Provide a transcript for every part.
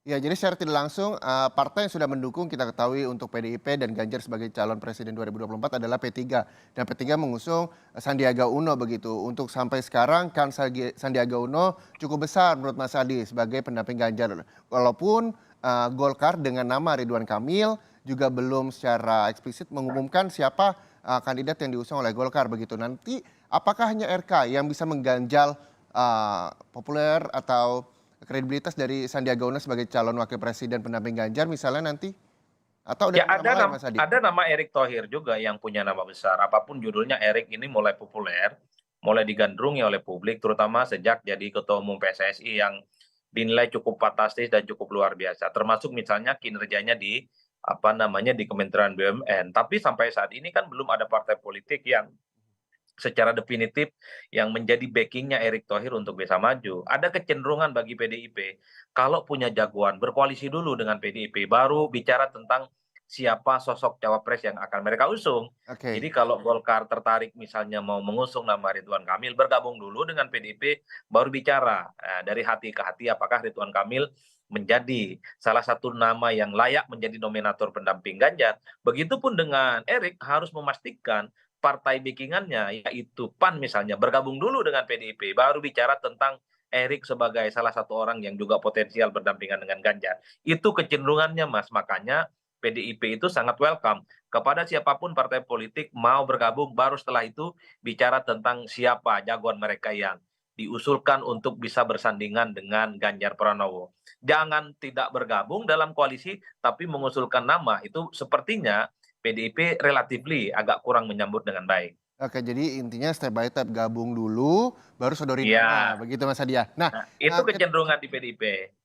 Ya, jadi secara tidak langsung, partai yang sudah mendukung kita ketahui untuk PDIP dan Ganjar sebagai calon presiden 2024 adalah P3 dan P3 mengusung Sandiaga Uno begitu. Untuk sampai sekarang kan Sandiaga Uno cukup besar menurut Mas Adi sebagai pendamping Ganjar. Walaupun, Golkar dengan nama Ridwan Kamil juga belum secara eksplisit mengumumkan siapa, kandidat yang diusung oleh Golkar begitu. Nanti apakah hanya RK yang bisa mengganjal, populer atau kredibilitas dari Sandiaga Uno sebagai calon wakil presiden pendamping Ganjar misalnya nanti? Atau ada Ya nama-nama lain Mas Adi? ada nama Erick Thohir juga yang punya nama besar, apapun judulnya Erick ini mulai populer, mulai digandrungi oleh publik terutama sejak jadi ketua umum PSSI yang dinilai cukup fantastis dan cukup luar biasa, termasuk misalnya kinerjanya di, apa namanya, di Kementerian BUMN. Tapi sampai saat ini kan belum ada partai politik yang secara definitif yang menjadi backing-nya Erick Thohir untuk bisa maju. Ada kecenderungan bagi PDIP, kalau punya jagoan berkoalisi dulu dengan PDIP, baru bicara tentang siapa sosok cawapres yang akan mereka usung. Oke. Jadi kalau Golkar tertarik misalnya mau mengusung nama Ridwan Kamil, bergabung dulu dengan PDIP, baru bicara dari hati ke hati apakah Ridwan Kamil menjadi salah satu nama yang layak menjadi nominator pendamping Ganjar. Begitupun dengan Erick harus memastikan partai backing-annya, yaitu PAN misalnya, bergabung dulu dengan PDIP, baru bicara tentang Erik sebagai salah satu orang yang juga potensial berdampingan dengan Ganjar. Itu kecenderungannya, Mas. Makanya PDIP itu sangat welcome kepada siapapun partai politik mau bergabung, baru setelah itu bicara tentang siapa jagoan mereka yang diusulkan untuk bisa bersandingan dengan Ganjar Pranowo. Jangan tidak bergabung dalam koalisi, tapi mengusulkan nama, itu sepertinya PDIP relatifly agak kurang menyambut dengan baik. Oke, jadi intinya step by step gabung dulu, baru sodori nama, Iya, begitu Mas Adi ya? Nah, nah itu eee, ket kecenderungan di PDIP.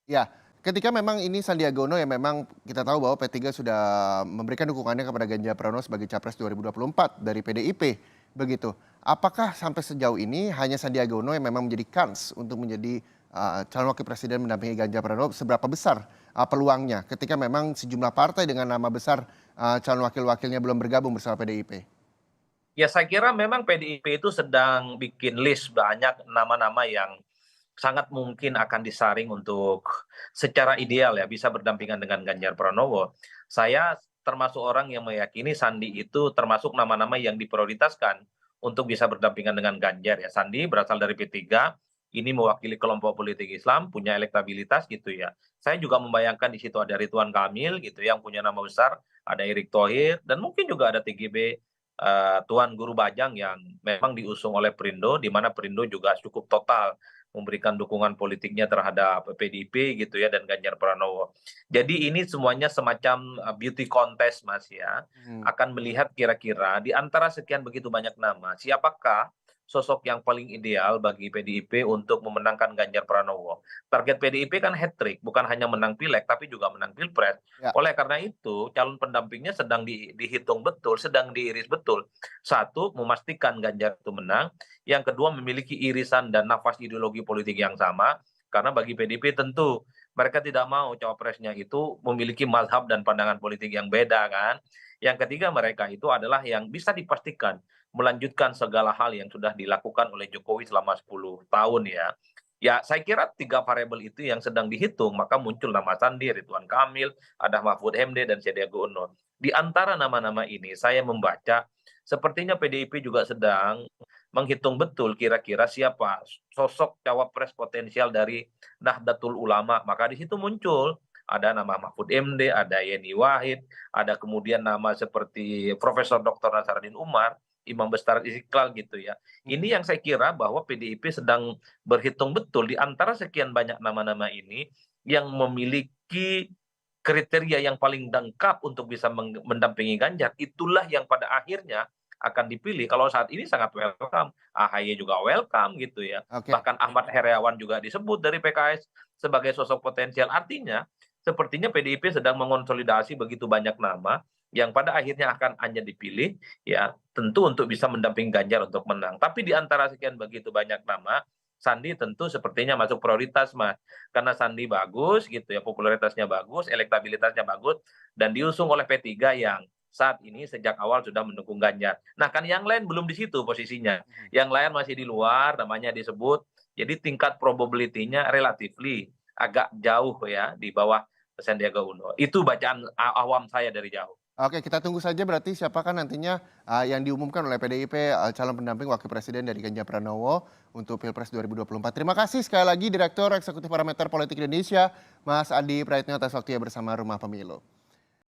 ya, ketika memang ini Sandiaga Uno yang memang kita tahu bahwa P3 sudah memberikan dukungannya kepada Ganjar Pranowo sebagai Capres 2024 dari PDIP, begitu. Apakah sampai sejauh ini hanya Sandiaga Uno yang memang menjadi kans untuk menjadi, calon wakil presiden mendampingi Ganjar Pranowo, seberapa besar, peluangnya ketika memang sejumlah partai dengan nama besar, calon wakil-wakilnya belum bergabung bersama PDIP? Ya saya kira memang PDIP itu sedang bikin list banyak nama-nama yang sangat mungkin akan disaring untuk secara ideal ya bisa berdampingan dengan Ganjar Pranowo. Saya termasuk orang yang meyakini Sandi itu termasuk nama-nama yang diprioritaskan untuk bisa berdampingan dengan Ganjar ya. Sandi berasal dari P3, ini mewakili kelompok politik Islam, punya elektabilitas gitu ya. Saya juga membayangkan di situ ada Ridwan Kamil gitu yang punya nama besar, ada Erick Thohir dan mungkin juga ada TGB Tuan Guru Bajang yang memang diusung oleh Perindo, di mana Perindo juga cukup total memberikan dukungan politiknya terhadap PDIP gitu ya dan Ganjar Pranowo. Jadi ini semuanya semacam beauty contest Mas ya. Mhm. Akan melihat kira-kira di antara sekian begitu banyak nama, siapakah sosok yang paling ideal bagi PDIP untuk memenangkan Ganjar Pranowo. Target PDIP kan hat trick, bukan hanya menang pileg tapi juga menang pilpres. Ya. Oleh karena itu, calon pendampingnya sedang dihitung betul, sedang diiris betul. Satu, memastikan Ganjar itu menang. Yang kedua, memiliki irisan dan nafas ideologi politik yang sama. Karena bagi PDIP tentu mereka tidak mau cawapresnya itu memiliki mazhab dan pandangan politik yang beda kan. Yang ketiga mereka itu adalah yang bisa dipastikan melanjutkan segala hal yang sudah dilakukan oleh Jokowi selama 10 tahun ya. Ya, saya kira tiga variabel itu yang sedang dihitung, maka muncul nama Sandi, Ridwan Kamil, ada Mahfud MD dan Sandiaga Uno. Di antara nama-nama ini saya membaca sepertinya PDIP juga sedang menghitung betul kira-kira siapa sosok cawapres potensial dari Nahdlatul Ulama. Maka di situ muncul ada nama Mahfud MD, ada Yeni Wahid, ada kemudian nama seperti Profesor Dr. Nasaruddin Umar, Imam Besar Istiqlal gitu ya. Ini yang saya kira bahwa PDIP sedang berhitung betul di antara sekian banyak nama-nama ini yang memiliki kriteria yang paling lengkap untuk bisa mendampingi Ganjar, itulah yang pada akhirnya akan dipilih. Kalau saat ini sangat welcome, AHY juga welcome gitu ya. Oke. Bahkan Ahmad Heriawan juga disebut dari PKS sebagai sosok potensial. Artinya, sepertinya PDIP sedang mengonsolidasi begitu banyak nama yang pada akhirnya akan hanya dipilih ya tentu untuk bisa mendampingi Ganjar untuk menang. Tapi di antara sekian begitu banyak nama, Sandi tentu sepertinya masuk prioritas Mas. Karena Sandi bagus gitu ya, popularitasnya bagus, elektabilitasnya bagus, dan diusung oleh P3 yang saat ini sejak awal sudah mendukung Ganjar. Nah kan yang lain belum di situ posisinya. Mhm. Yang lain masih di luar, namanya disebut. Jadi tingkat probability-nya relatively agak jauh ya di bawah Sandiaga Uno. Itu bacaan awam saya dari jauh. Oke, kita tunggu saja berarti siapakah nantinya yang diumumkan oleh PDIP calon pendamping wakil presiden dari Ganjar Pranowo untuk Pilpres 2024. Terima kasih sekali lagi Direktur Eksekutif Parameter Politik Indonesia, Mas Adi Praetno atas waktunya bersama Rumah Pemilu.